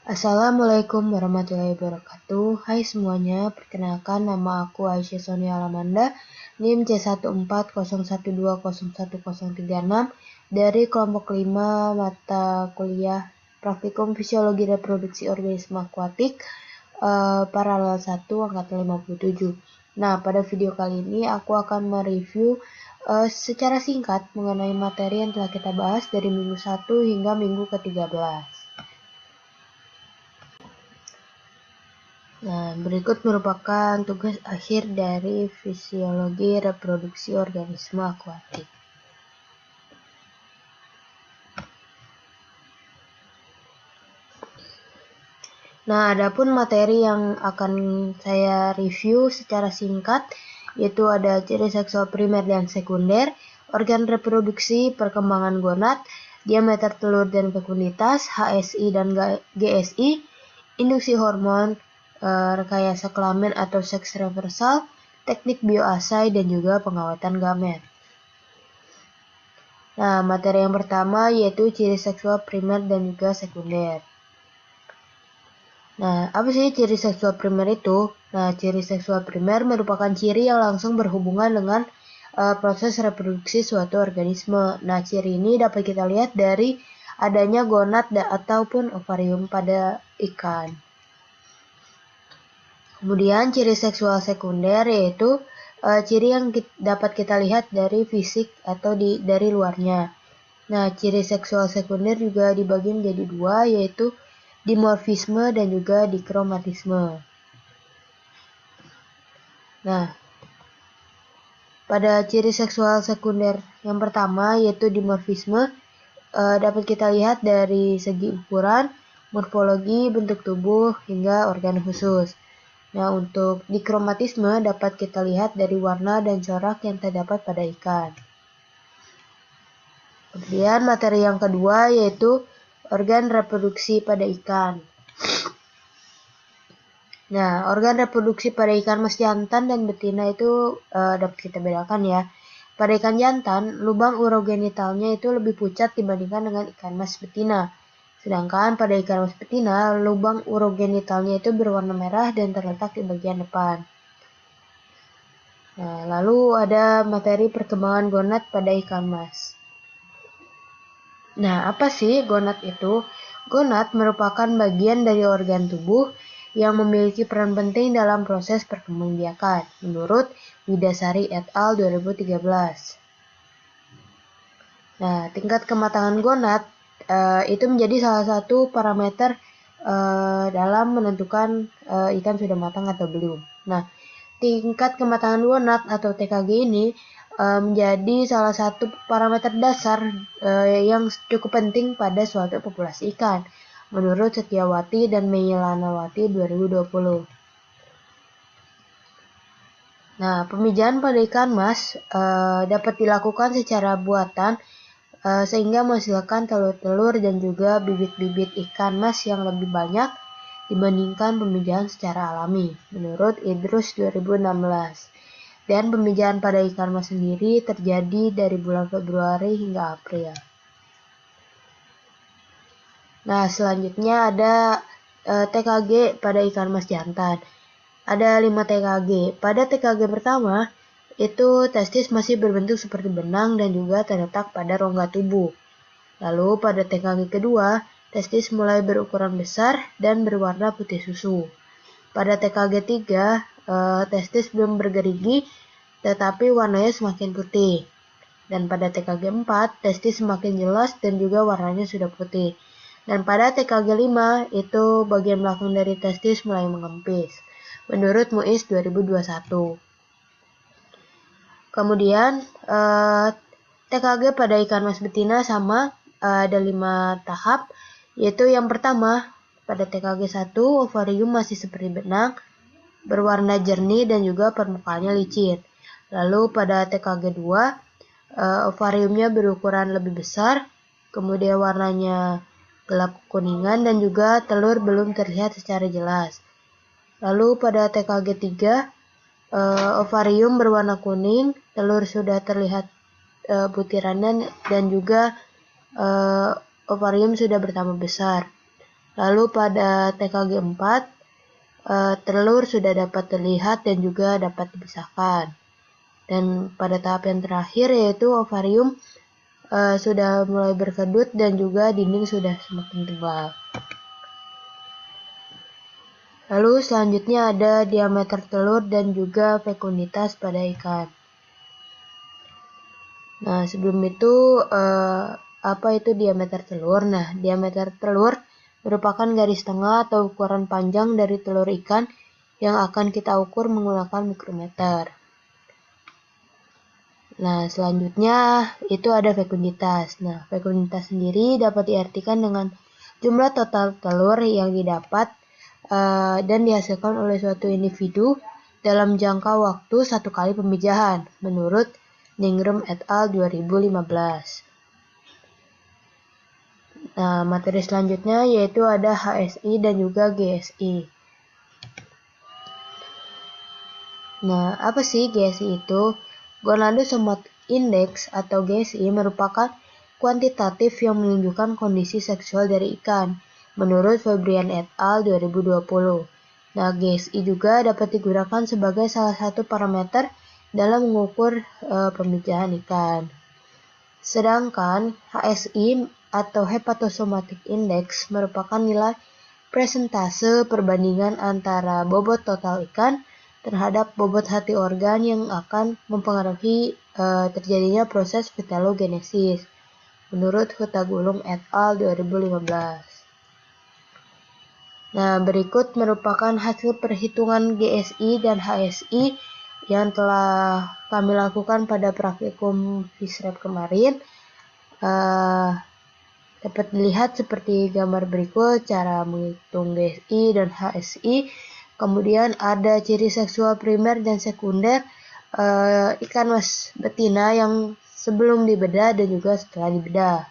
Assalamualaikum warahmatullahi wabarakatuh. Hai semuanya, perkenalkan nama aku Aisyah Sonia Alamanda, NIM C140120101036 dari kelompok 5 mata kuliah Praktikum Fisiologi Reproduksi Organisme Akuatik paralel 1 angkatan 57. Nah, pada video kali ini aku akan mereview secara singkat mengenai materi yang telah kita bahas dari minggu 1 hingga minggu ke-13. Nah, berikut merupakan tugas akhir dari fisiologi reproduksi organisme akuatik. Nah, adapun materi yang akan saya review secara singkat yaitu ada ciri seksual primer dan sekunder, organ reproduksi, perkembangan gonad, diameter telur dan fekunditas, HSI dan GSI, induksi hormon, rekayasa kelamin atau seks reversal, teknik bioasai, dan juga pengawatan gamet. Nah, materi yang pertama yaitu ciri seksual primer dan juga sekunder. Nah, apa sih ciri seksual primer itu? Nah, ciri seksual primer merupakan ciri yang langsung berhubungan dengan proses reproduksi suatu organisme. Nah, ciri ini dapat kita lihat dari adanya gonad ataupun ovarium pada ikan. Kemudian ciri seksual sekunder yaitu ciri yang dapat kita lihat dari fisik atau dari luarnya. Nah, ciri seksual sekunder juga dibagi menjadi dua, yaitu dimorfisme dan juga dikromatisme. Nah, pada ciri seksual sekunder yang pertama yaitu dimorfisme dapat kita lihat dari segi ukuran, morfologi, bentuk tubuh, hingga organ khusus. Nah, untuk dikromatisme dapat kita lihat dari warna dan corak yang terdapat pada ikan. Kemudian materi yang kedua yaitu organ reproduksi pada ikan. Nah, organ reproduksi pada ikan mas jantan dan betina itu dapat kita bedakan ya. Pada ikan jantan, lubang urogenitalnya itu lebih pucat dibandingkan dengan ikan mas betina. Sedangkan pada ikan mas betina, lubang urogenitalnya itu berwarna merah dan terletak di bagian depan. Nah, lalu ada materi perkembangan gonad pada ikan mas. Nah, apa sih gonad itu? Gonad merupakan bagian dari organ tubuh yang memiliki peran penting dalam proses perkembangbiakan, menurut Widasari et al. 2013. Nah, tingkat kematangan gonad itu menjadi salah satu parameter dalam menentukan ikan sudah matang atau belum. Nah, tingkat kematangan gonad atau TKG ini menjadi salah satu parameter dasar yang cukup penting pada suatu populasi ikan, menurut Setiawati dan Meilanawati 2020. Nah, pemijahan pada ikan mas dapat dilakukan secara buatan sehingga menghasilkan telur-telur dan juga bibit-bibit ikan mas yang lebih banyak dibandingkan pemijahan secara alami, menurut Idrus 2016. Dan pemijahan pada ikan mas sendiri terjadi dari bulan Februari hingga April. Nah, selanjutnya ada TKG pada ikan mas jantan. Ada 5 TKG. Pada TKG pertama, itu testis masih berbentuk seperti benang dan juga terletak pada rongga tubuh. Lalu pada TKG kedua, testis mulai berukuran besar dan berwarna putih susu. Pada TKG 3, testis belum bergerigi tetapi warnanya semakin putih. Dan pada TKG 4, testis semakin jelas dan juga warnanya sudah putih. Dan pada TKG 5, itu bagian belakang dari testis mulai mengempis, menurut MUIS 2021. Kemudian TKG pada ikan mas betina sama, ada 5 tahap, yaitu yang pertama pada TKG 1 ovarium masih seperti benang, berwarna jernih dan juga permukaannya licin. Lalu pada TKG 2 ovariumnya berukuran lebih besar, kemudian warnanya gelap kuningan dan juga telur belum terlihat secara jelas. Lalu pada TKG 3 ovarium berwarna kuning, telur sudah terlihat butirannya dan juga ovarium sudah bertambah besar. Lalu pada TKG 4, telur sudah dapat terlihat dan juga dapat dipisahkan. Dan pada tahap yang terakhir yaitu ovarium sudah mulai berkedut dan juga dinding sudah semakin tebal. Lalu selanjutnya ada diameter telur dan juga fekunditas pada ikan. Nah, sebelum itu apa itu diameter telur? Nah, diameter telur merupakan garis tengah atau ukuran panjang dari telur ikan yang akan kita ukur menggunakan mikrometer. Nah, selanjutnya itu ada fekunditas. Nah, fekunditas sendiri dapat diartikan dengan jumlah total telur yang didapat dan dihasilkan oleh suatu individu dalam jangka waktu 1 kali pemijahan, menurut Ningram et al. 2015. Nah, materi selanjutnya yaitu ada HSI dan juga GSI. Nah, apa sih GSI itu? Gonadosomatic Index atau GSI merupakan kuantitatif yang menunjukkan kondisi seksual dari ikan, menurut Febrian et al. 2020. Nah, GSI juga dapat digunakan sebagai salah satu parameter dalam mengukur pemijahan ikan. Sedangkan HSI atau Hepatosomatic Index merupakan nilai presentase perbandingan antara bobot total ikan terhadap bobot hati organ yang akan mempengaruhi terjadinya proses vitalogenesis, menurut Hutagulung et al. 2015. Nah, berikut merupakan hasil perhitungan GSI dan HSI yang telah kami lakukan pada praktikum FISREP kemarin. Dapat dilihat seperti gambar berikut cara menghitung GSI dan HSI. Kemudian ada ciri seksual primer dan sekunder ikan mas betina yang sebelum dibedah dan juga setelah dibedah.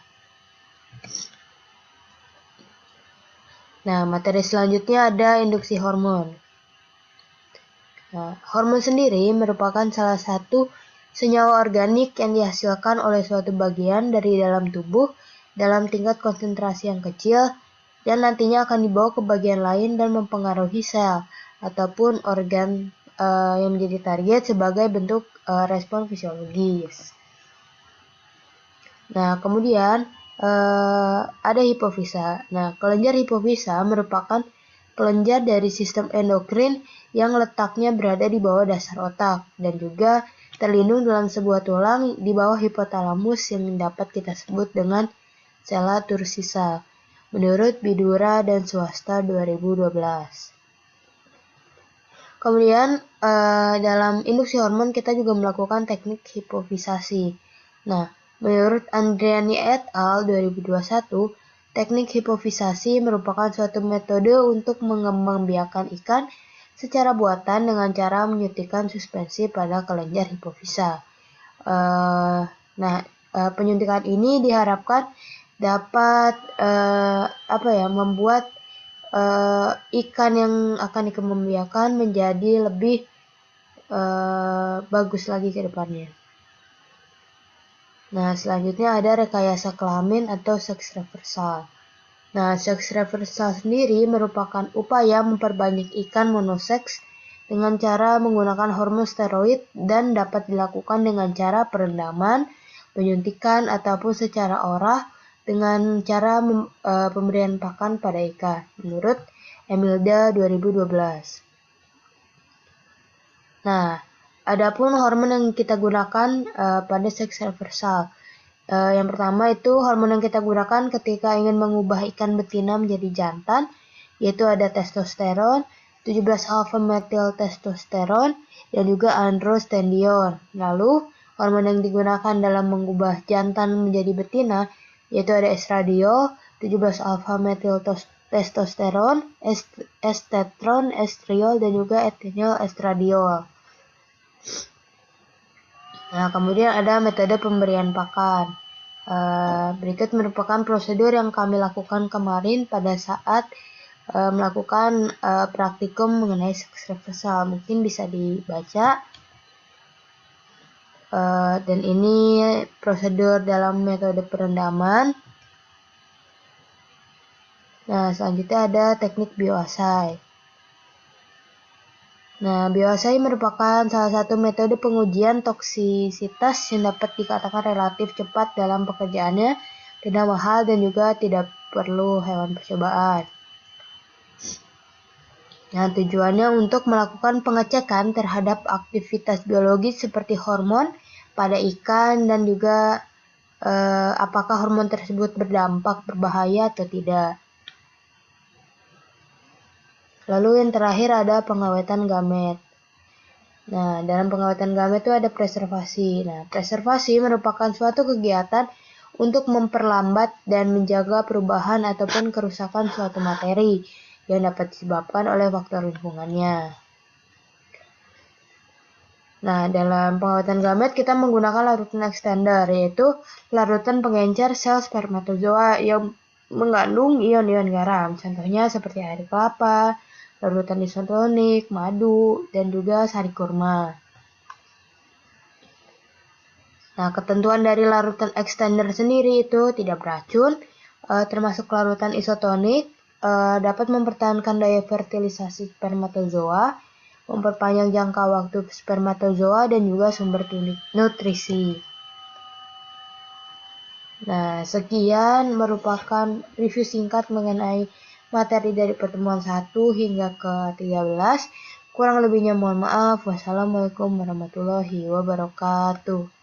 Nah, materi selanjutnya ada induksi hormon. Nah, hormon sendiri merupakan salah satu senyawa organik yang dihasilkan oleh suatu bagian dari dalam tubuh dalam tingkat konsentrasi yang kecil dan nantinya akan dibawa ke bagian lain dan mempengaruhi sel ataupun organ yang menjadi target sebagai bentuk respon fisiologis. Nah, kemudian ada hipofisa. Nah, kelenjar hipofisa merupakan kelenjar dari sistem endokrin yang letaknya berada di bawah dasar otak dan juga terlindung dalam sebuah tulang di bawah hipotalamus yang dapat kita sebut dengan sela tursisa, menurut Bidura dan Swasta 2012. Kemudian dalam induksi hormon kita juga melakukan teknik hipofisasi. Nah, menurut Andriani et al. 2021, teknik hipofisasi merupakan suatu metode untuk mengembangbiakan ikan secara buatan dengan cara menyuntikkan suspensi pada kelenjar hipofisa. Penyuntikan ini diharapkan dapat membuat ikan yang akan dikembangbiakan menjadi lebih bagus lagi ke depannya. Nah, selanjutnya ada rekayasa kelamin atau seks reversal. Nah, seks reversal sendiri merupakan upaya memperbanyak ikan monoseks dengan cara menggunakan hormon steroid dan dapat dilakukan dengan cara perendaman, penyuntikan, ataupun secara oral dengan cara pemberian pakan pada ikan, menurut Emilda 2012. Nah, adapun hormon yang kita gunakan pada seks reversal. Yang pertama itu hormon yang kita gunakan ketika ingin mengubah ikan betina menjadi jantan, yaitu ada testosteron, 17 alpha metil testosteron, dan juga androstendion. Lalu, hormon yang digunakan dalam mengubah jantan menjadi betina, yaitu ada estradiol, 17 alpha metil testosteron, estetron, estriol, dan juga etenyl estradiol. Nah, kemudian ada metode pemberian pakan. Berikut merupakan prosedur yang kami lakukan kemarin pada saat melakukan praktikum mengenai seks reversal. Mungkin bisa dibaca. Dan ini prosedur dalam metode perendaman. Nah, selanjutnya ada teknik bioassay. Nah, bioassay merupakan salah satu metode pengujian toksisitas yang dapat dikatakan relatif cepat dalam pekerjaannya, tidak mahal dan juga tidak perlu hewan percobaan. Nah, tujuannya untuk melakukan pengecekan terhadap aktivitas biologis seperti hormon pada ikan dan juga apakah hormon tersebut berdampak berbahaya atau tidak. Lalu yang terakhir ada pengawetan gamet. Nah, dalam pengawetan gamet itu ada preservasi. Nah, preservasi merupakan suatu kegiatan untuk memperlambat dan menjaga perubahan ataupun kerusakan suatu materi yang dapat disebabkan oleh faktor lingkungannya. Nah, dalam pengawetan gamet kita menggunakan larutan extender, yaitu larutan pengencer sel spermatozoa yang mengandung ion-ion garam. Contohnya seperti air kelapa, larutan isotonik, madu, dan juga sari kurma. Nah, ketentuan dari larutan extender sendiri itu tidak beracun, termasuk larutan isotonik, dapat mempertahankan daya fertilisasi spermatozoa, memperpanjang jangka waktu spermatozoa, dan juga sumber nutrisi. Nah, sekian merupakan review singkat mengenai materi dari pertemuan 1 hingga ke 13. Kurang lebihnya mohon maaf. Wassalamualaikum warahmatullahi wabarakatuh.